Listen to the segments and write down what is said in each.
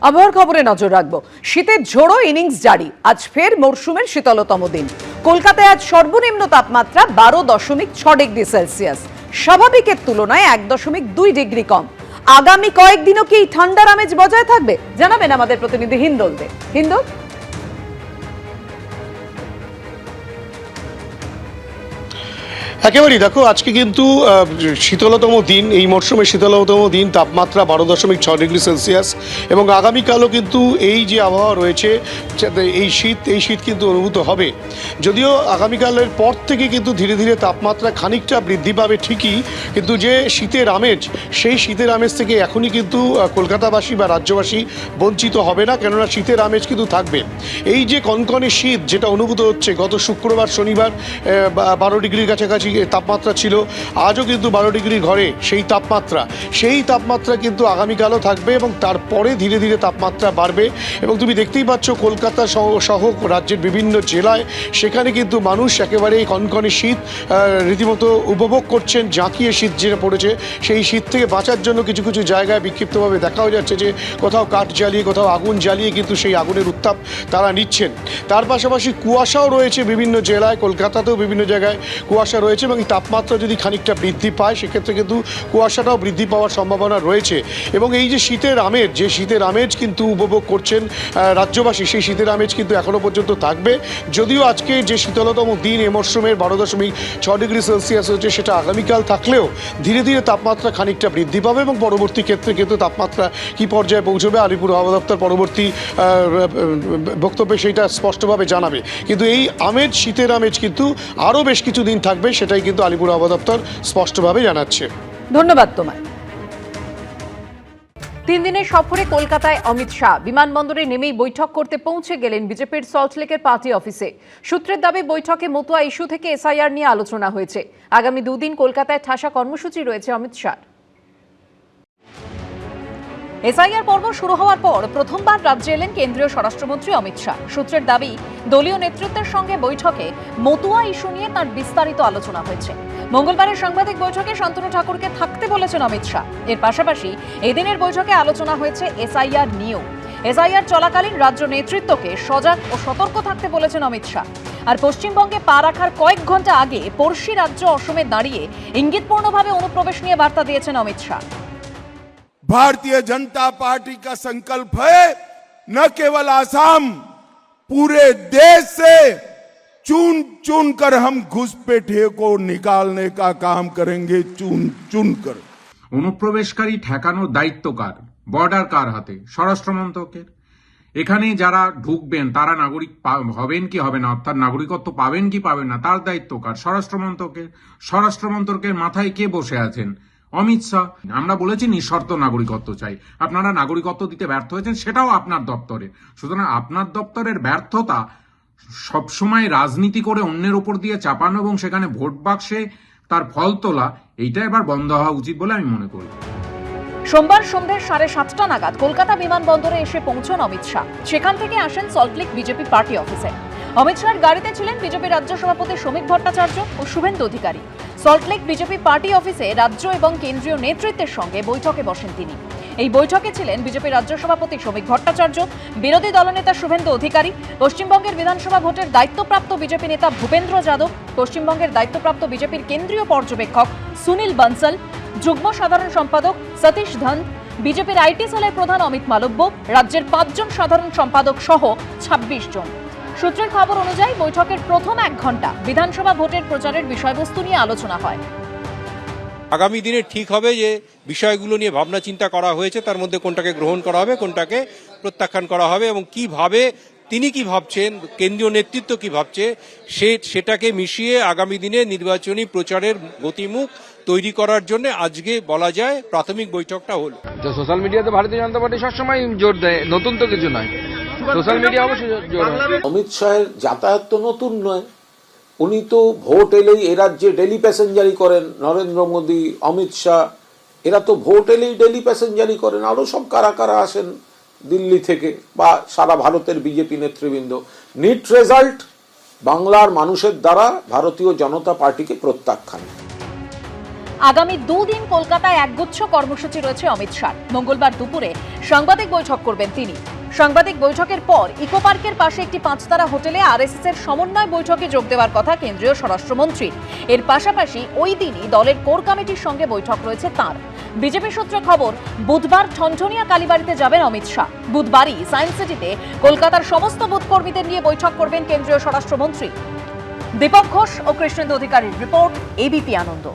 আবহাওয়ার খবরে নজর রাখবো। শীতের ঝোড়ো ইনিংস জারি, আজ ফের মরশুমের শীতলতম দিন। কলকাতায় আজ সর্বনিম্ন তাপমাত্রা 12.6 ডিগ্রি সেলসিয়াস, স্বাভাবিকের তুলনায় 1.2 ডিগ্রি কম। আগামী কয়েকদিনও কি ঠান্ডার আমেজ বজায় থাকবে, জানাবেন আমাদের প্রতিনিধি হিন্দল দে। হিন্দল, একেবারেই দেখো, আজকে কিন্তু শীতলতম দিন, এই মরশুমের শীতলতম দিন, তাপমাত্রা 12.6 ডিগ্রি সেলসিয়াস। এবং আগামীকালও কিন্তু এই যে আবহাওয়া রয়েছে, এই শীত কিন্তু অনুভূত হবে। যদিও আগামীকালের পর থেকে কিন্তু ধীরে ধীরে তাপমাত্রা খানিকটা বৃদ্ধি পাবে ঠিকই, কিন্তু যে শীতের আমেজ, সেই শীতের আমেজ থেকে এখনই কিন্তু কলকাতাবাসী বা রাজ্যবাসী বঞ্চিত হবে না, কেননা শীতের আমেজ কিন্তু থাকবে। এই যে কনকনে শীত যেটা অনুভূত হচ্ছে, গত শুক্রবার শনিবার 12 ডিগ্রির কাছাকাছি তাপমাত্রা ছিল, আজও কিন্তু 12 ডিগ্রির ঘরে সেই তাপমাত্রা কিন্তু আগামীকালও থাকবে এবং তারপরে ধীরে ধীরে তাপমাত্রা বাড়বে। এবং তুমি দেখতেই পাচ্ছ কলকাতা সহ রাজ্যের বিভিন্ন জেলায় সেখানে কিন্তু মানুষ একেবারে কনকনে শীত রীতিমতো উপভোগ করছেন। জাঁকিয়ে শীত যেটা পড়েছে, সেই শীত থেকে বাঁচার জন্য কিছু কিছু জায়গায় বিক্ষিপ্তভাবে দেখাও যাচ্ছে যে কোথাও কাঠ জ্বালিয়ে, কোথাও আগুন জ্বালিয়ে কিন্তু সেই আগুনের উত্তাপ তারা নিচ্ছেন। তার পাশাপাশি কুয়াশাও রয়েছে বিভিন্ন জেলায়, কলকাতাতেও বিভিন্ন জায়গায় কুয়াশা রয়েছে এবং এই তাপমাত্রা যদি খানিকটা বৃদ্ধি পায় সেক্ষেত্রে কিন্তু কুয়াশাটাও বৃদ্ধি পাওয়ার সম্ভাবনা রয়েছে। এবং এই যে শীতের আমেজ কিন্তু উপভোগ করছেন রাজ্যবাসী, সেই শীতের আমেজ কিন্তু এখনও পর্যন্ত থাকবে। যদিও আজকে যে শীতলতম দিন এ মরশুমের 12.6 ডিগ্রি সেলসিয়াস হচ্ছে, সেটা আগামীকাল থাকলেও ধীরে ধীরে তাপমাত্রা খানিকটা বৃদ্ধি পাবে এবং পরবর্তী ক্ষেত্রে কিন্তু তাপমাত্রা কী পর্যায়ে পৌঁছবে আলিপুর আবহাওয়া দপ্তর পরবর্তী বক্তব্যে সেইটা স্পষ্টভাবে জানাবে। কিন্তু এই শীতের আমেজ কিন্তু আরও বেশ কিছু দিন থাকবে, সেটাই কিন্তু আলিপুর আবহাওয়া দপ্তর স্পষ্টভাবে জানাচ্ছে। ধন্যবাদ তোমায়। 3 দিনের সফরে কলকাতায় অমিত শাহ বিমানবন্দরে নেমেই বৈঠক করতে পৌঁছে গেলেন বিজেপির সল্টলেকের পার্টি অফিসে। সূত্রের দাবি, বৈঠকে মতুয়া ইস্যু থেকে এসআইআর নিয়ে আলোচনা হয়েছে। আগামী 2 দিন কলকাতায় ঠাসা কর্মসূচি রয়েছে অমিত শাহ। এসআইআর পর্ব শুরু হওয়ার পর প্রথমবার রাজ্যে এলেন কেন্দ্রীয় স্বরাষ্ট্রমন্ত্রী অমিত শাহ। সূত্রের দাবি, দলীয় নেতৃত্বের সঙ্গে বৈঠকে মতুয়া ইস্যু নিয়ে তার বিস্তারিত আলোচনা হয়েছে। মঙ্গলবারের সাংবাদিক বৈঠকে শান্তনু ঠাকুরকে থাকতে বলেছেন অমিত শাহ। এর পাশাপাশি এদিনের বৈঠকে আলোচনা হয়েছে এসআইআর নিয়েও। এসআইআর চলাকালীন রাজ্য নেতৃত্বকে সজাগ ও সতর্ক থাকতে বলেছেন অমিত শাহ। আর পশ্চিমবঙ্গে পা রাখার কয়েক ঘন্টা আগে পড়শি রাজ্য অসমে দাঁড়িয়ে ইঙ্গিতপূর্ণভাবে অনুপ্রবেশ নিয়ে বার্তা দিয়েছেন অমিত শাহ। भारतीय जनता पार्टी का संकल्प है न केवल आसाम, पूरे देश से चुन चुन कर हम घुसपैठिए को निकालने का काम करेंगे, चुन चुन कर। অনুপ্রবেশকারী ঠেকানোর দায়িত্ব কার? বর্ডার কার হাতে? স্বরাষ্ট্র মন্ত্রকের। এখানে যারা ঢুকবেন তারা নাগরিক হবেন কি হবে না, অর্থাৎ নাগরিকত্ব পাবেন কি পাবেন না, তার দায়িত্ব কার? স্বরাষ্ট্র মন্ত্রকের। স্বরাষ্ট্র মন্ত্রকের মাথায় কে বসে আছেন? অমিত শাহ। আমরা বলেছি নিঃশর্ত নাগরিকত্ব চাই, আপনারা নাগরিকত্ব দিতে ব্যর্থ হয়েছেন, সেটাও আপনার দপ্তরে। সুতরাং আপনার দপ্তরের ব্যর্থতা সবসময় রাজনীতি করে অন্যের উপর দিয়ে চাপানো এবং সেখানে ভোট বাক্সে তার ফল তোলা, এইটা এবার বন্ধ হওয়া উচিত বলে আমি মনে করি। সোমবার সন্ধ্যে 7:30 নাগাদ কলকাতা বিমানবন্দরে এসে পৌঁছন অমিত শাহ। সেখান থেকে আসেন সল্টলেক বিজেপি পার্টি অফিসে। অমিত শাহর গাড়িতে ছিলেন বিজেপি রাজ্য সভাপতি শ্রমিক ভট্টাচার্য ও শুভেন্দু অধিকারী। সল্টলেক বিজেপি পার্টি অফিসে রাজ্য এবং কেন্দ্রীয় নেতৃত্বের সঙ্গে বৈঠকে বসেন তিনি। এই বৈঠকে ছিলেন বিজেপি রাজ্য সভাপতি শ্রমিক ভট্টাচার্য, বিরোধী দলনেতা শুভেন্দু অধিকারী, পশ্চিমবঙ্গের বিধানসভা ভোটের দায়িত্বপ্রাপ্ত বিজেপি নেতা ভূপেন্দ্র যাদব, পশ্চিমবঙ্গের দায়িত্বপ্রাপ্ত বিজেপির কেন্দ্রীয় পর্যবেক্ষক সুনীল বানসাল, যুগ্ম সাধারণ সম্পাদক সতীশ ধন, বিজেপির আইটি সেলের প্রধান অমিত মালব্য, রাজ্যের 5 জন সাধারণ সম্পাদক সহ 26 জন। সূত্রের খবর অনুযায়ী বৈঠকের প্রথম 1 ঘন্টা বিধানসভা ভোটের প্রচারের বিষয়বস্তু নিয়ে আলোচনা হয়। আগামী দিনে ঠিক হবে যে বিষয়গুলো নিয়ে ভাবনা চিন্তা করা হয়েছে, তার মধ্যে কোনটাকে গ্রহণ করা হবে, কোনটাকে প্রত্যাখ্যান করা হবে এবং কিভাবে তিনি কি ভাবছেন, কেন্দ্রীয় নেতৃত্ব কি ভাবছে, সেটাকে মিশিয়ে আগামী দিনে নির্বাচনী প্রচারের গতিমুখ তৈরি করার জন্য আজকে বলা যায় প্রাথমিক বৈঠকটা হলো। সোশ্যাল মিডিয়াতে ভারতীয় জনতা পার্টি সবসময় জোর দেয়, নতুন তো কিছু নয়, সোশ্যাল মিডিয়া অবশ্যই জোর দেয়। অমিত শাহের যাতায়াত তো নতুন নয়, উনি তো ভোট এলেই এ রাজ্যে ডেলি প্যাসেঞ্জারি করেন। নরেন্দ্র মোদী, অমিত শাহ, এরা তো ভোট এলেই ডেলি প্যাসেঞ্জারি করেন। আরো সব কারা কারা আসেন দিল্লি থেকে বা সারা ভারতের বিজেপি নেতৃবৃন্দ। নিট রেজাল্ট, বাংলার মানুষের দ্বারা ভারতীয় জনতা পার্টিকে প্রত্যাখ্যান। আগামী দুদিন কলকাতায় একগুচ্ছ কর্মসূচি রয়েছে অমিত শাহ। মঙ্গলবার দুপুরে সাংবাদিক বৈঠক করবেন তিনি। সাংবাদিক বৈঠকের পর ইকো পার্কের পাশে একটি 5 তারা হোটেলে আরএসএস এর সমন্বয় বৈঠকে যোগ দেওয়ার কথা কেন্দ্রীয় স্বরাষ্ট্রমন্ত্রীর। এর পাশাপাশি ওই দিনই দলের কোর কমিটির সঙ্গে বৈঠক রয়েছে তাঁর। বিজেপি সূত্রে খবর, বুধবার ঠনঠনিয়া কালীবাড়িতে যাবেন অমিত শাহ। বুধবারই সায়েন্স সিটিতে কলকাতার সমস্ত বুথ কর্মীদের নিয়ে বৈঠক করবেন কেন্দ্রীয় স্বরাষ্ট্রমন্ত্রী। দীপক ঘোষ ও কৃষ্ণেন্দু অধিকারীর রিপোর্ট, এবিপি আনন্দ।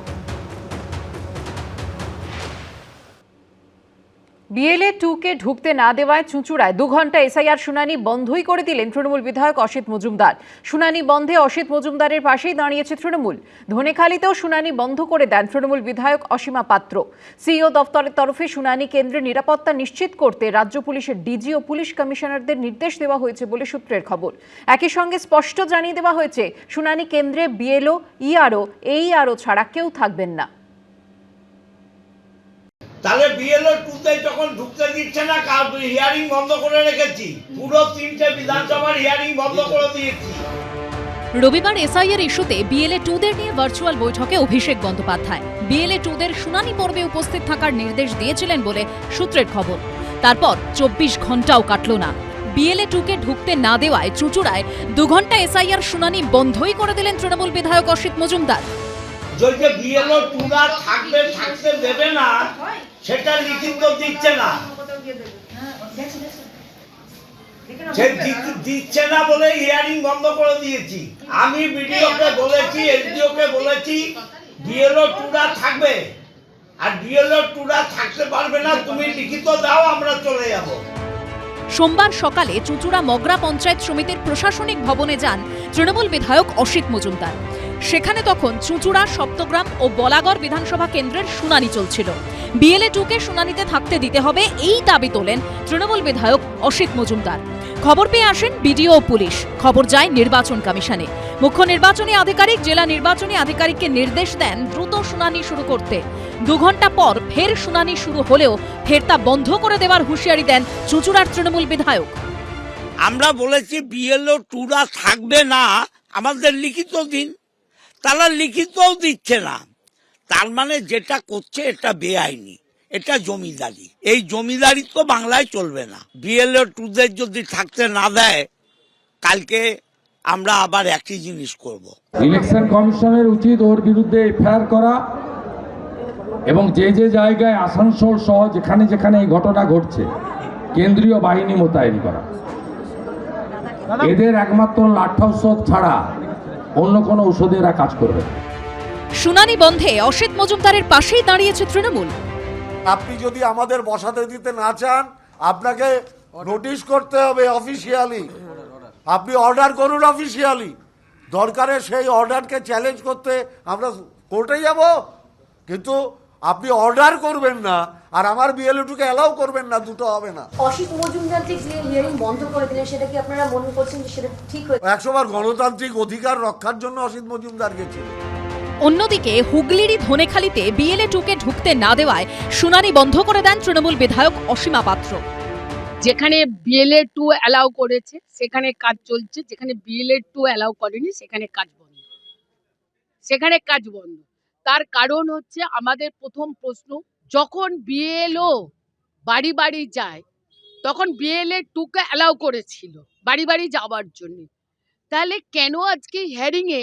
বিএলএ 2-কে ঢুকতে না দেওয়ায় চুঁচুড়ায় 2 ঘন্টা এসআইআর শুনানি বন্ধই করে দিলেন তৃণমূল বিধায়ক অসিত মজুমদার। শুনানি বন্ধে অসিত মজুমদারের পাশেই দাঁড়িয়েছে তৃণমূল। ধনেখালিতেও শুনানি বন্ধ করে দেন তৃণমূল বিধায়ক অসীমা পাত্র। সিইও দপ্তরের তরফে শুনানি কেন্দ্রের নিরাপত্তা নিশ্চিত করতে রাজ্য পুলিশের ডিজি ও পুলিশ কমিশনারদের নির্দেশ দেওয়া হয়েছে বলে সূত্রের খবর। একই সঙ্গে স্পষ্ট জানিয়ে দেওয়া হয়েছে, শুনানি কেন্দ্রে বিএলও, ইআরও, এইআরও ছাড়া কেউ থাকবেন না। তাহলে বিএলও 2-তে যখন ঢুকতে দিচ্ছে না, হিয়ারিং বন্ধ করে রেখেছি। পুরো 3টে বিধানসভার হিয়ারিং বন্ধ করে দিয়েছি। রবিবার এসআইআর ইস্যুতে বিএলএ 2-দের নিয়ে ভার্চুয়াল বৈঠকে অভিষেক বন্দ্যোপাধ্যায় বিএলএ 2-দের শুনানি পর্বে উপস্থিত থাকার নির্দেশ দিয়েছিলেন বলে সূত্রের খবর। তারপর 24 ঘন্টাও কাটল না। বিএলএ 2-কে ঢুকতে না দেওয়ায় চুঁচুড়ায় 2 ঘন্টা এসআইআর শুনানি বন্ধই করে দিলেন তৃণমূল বিধায়ক অসিত মজুমদার। যে বিএলও 2-রা থাকতে দেবে না, সেটা লিখিত দিচ্ছে না। সে দিচ্ছে না বলে হিয়ারিং বন্ধ করে দিয়েছি। আমি বিডিওকে বলেছি, এসডিওকে বলেছি, বিএলও 2-রা থাকবে, আর বিএলও 2-রা থাকতে পারবে না। তুমি লিখিত দাও, আমরা চলে যাব। সোমবার সকালে চুঁচুড়া মগরা পঞ্চায়েত সমিতির প্রশাসনিক ভবনে যান তৃণমূল বিধায়ক অসিত মজুমদার। সেখানে তখন চুঁচুড়া, সপ্তগ্রাম ও বলাগড় বিধানসভা কেন্দ্রের শুনানি চলছিল। বিএলএ 2-কে শুনানিতে থাকতে দিতে হবে, এই দাবি তোলেন তৃণমূল বিধায়ক অসিত মজুমদার। খবর পেয়ে আসেন বিডিও ও পুলিশ। খবর যায় নির্বাচন কমিশনে। মুখ্য নির্বাচনী আধিকারিক জেলা নির্বাচনী আধিকারিককে নির্দেশ দেন দ্রুত শুনানি শুরু করতে। 2 ঘন্টা পর ফের শুনানি শুরু হলেও ফের তা বন্ধ করে দেওয়ার হুঁশিয়ারি দেন চুঁচুড়ার তৃণমূল বিধায়ক। আমরা বলেছি বিএলও 2-রা থাকবে না, আমাদের লিখিত দিন। তারা লিখিতও দিচ্ছে না। তার মানে যেটা করছে এটা বেআইনি, এটা জমিদারি। এই জমিদারি তো বাংলায় চলবে না। বিএলও 2-দের যদি থাকতে না দেয়, কালকে আমরা আবার একই জিনিস করব। ইলেকশন কমিশনের উচিত ওর বিরুদ্ধে এফআইআর করা এবং যে যে জায়গায় আসানসোল সহ যেখানে যেখানে এই ঘটনা ঘটছে কেন্দ্রীয় বাহিনী মোতায়েন করা। এদের একমাত্র লাঠি ঔষধ ছাড়া অন্য কোনো ঔষধে এরা কাজ করবে। শুনানি বন্ধে অসিত মজুমদারের পাশেই দাঁড়িয়েছে তৃণমূল। আপনি যদি আমাদের বসাতে দিতে না চান, আপনাকে নোটিশ করতে হবে অফিসিয়ালি। আপনি অর্ডার করুন অফিসিয়ালি। দরকারে সেই অর্ডারকে চ্যালেঞ্জ করতে আমরা কোর্টে যাব, কিন্তু আপনি অর্ডার করবেন না আর আমার বিএলও 2-কে অ্যালাউ করবেন না, দুটো হবে না। অসিত মজুমদার যে হিয়ারিং বন্ধ করে দিলেন, সেটা কি আপনারা মনে করছেন যে সেটা ঠিক হয়েছে? 100 বার গণতান্ত্রিক অধিকার রক্ষার জন্য অসিত মজুমদার গেছিল। অন্যদিকে হুগলিরই ধনেখালিতে বিএলএ 2-কে ঢুকতে না দেওয়ায় শুনানি বন্ধ করে দেন তৃণমূল বিধায়ক অসীমা পাত্র। যেখানে বিএলএ 2 অ্যালাউ করেছে সেখানে কাজ চলছে, যেখানে বিএলএ 2 অ্যালাউ করেনি সেখানে কাজ বন্ধ। তার কারণ হচ্ছে, আমাদের প্রথম প্রশ্ন, যখন বিএলও বাড়ি বাড়ি যায় তখন বিএলএ 2-কে অ্যালাউ করেছিল বাড়ি বাড়ি যাওয়ার জন্য, তাহলে কেন আজকে হিয়ারিং এ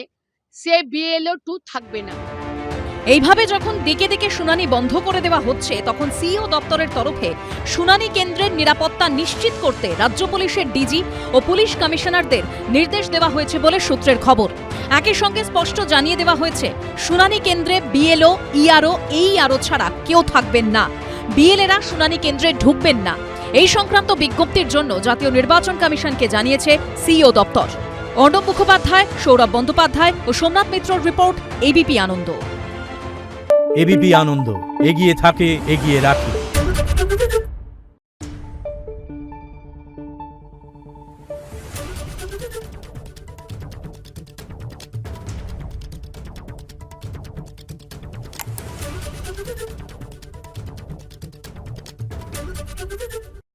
সে বিএলও 2 থাকবে না? এইভাবে যখন দিকে দিকে শুনানি বন্ধ করে দেওয়া হচ্ছে, তখন সিইও দপ্তরের তরফে শুনানি কেন্দ্রের নিরাপত্তা নিশ্চিত করতে রাজ্য পুলিশের ডিজি ও পুলিশ কমিশনারদের নির্দেশ দেওয়া হয়েছে বলে সূত্রের খবর। একই সঙ্গে স্পষ্ট জানিয়ে দেওয়া হয়েছে, শুনানি কেন্দ্রে বিএলও, ইআরও, এইআরও ছাড়া কেউ থাকবেন না। বিএলএরা শুনানি কেন্দ্রে ঢুকবেন না। এই সংক্রান্ত বিজ্ঞপ্তির জন্য জাতীয় নির্বাচন কমিশনকে জানিয়েছে সিইও দপ্তর। অর্ণব মুখোপাধ্যায়, সৌরভ বন্দ্যোপাধ্যায় ও সোমনাথ মিত্রর রিপোর্ট, এবিপি আনন্দ। এবিপি আনন্দ, এগিয়ে থাকে, এগিয়ে রাখে।